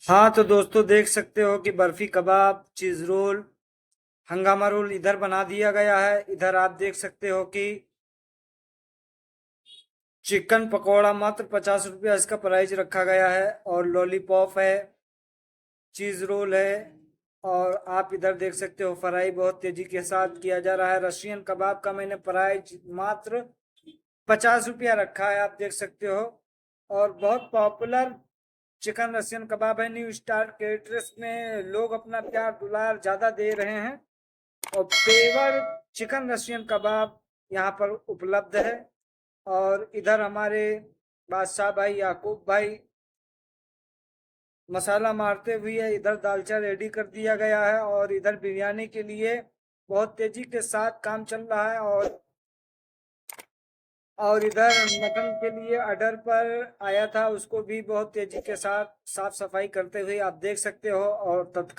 हाँ तो दोस्तों देख सकते हो कि बर्फी कबाब, चीज रोल, हंगामा रोल इधर बना दिया गया है। इधर आप देख सकते हो कि चिकन पकौड़ा मात्र 50 रुपया इसका प्राइस रखा गया है, और लॉलीपॉप है, चीज रोल है। और आप इधर देख सकते हो फ्राई बहुत तेजी के साथ किया जा रहा है। रशियन कबाब का मैंने प्राइस मात्र 50 रुपया रखा है, आप देख सकते हो। और बहुत पॉपुलर चिकन रशियन कबाब है। न्यू स्टार केटरर्स में लोग अपना प्यार दुलार ज्यादा दे रहे हैं, और पेवर चिकन रशियन कबाब यहाँ पर उपलब्ध है। और इधर हमारे बादशाह भाई याकूब भाई मसाला मारते हुए इधर दालचा रेडी कर दिया गया है, और इधर बिरयानी के लिए बहुत तेजी के साथ काम चल रहा है। और इधर मटन के लिए ऑर्डर पर आया था, उसको भी बहुत तेजी के साथ साफ सफाई करते हुए आप देख सकते हो। और तत्काल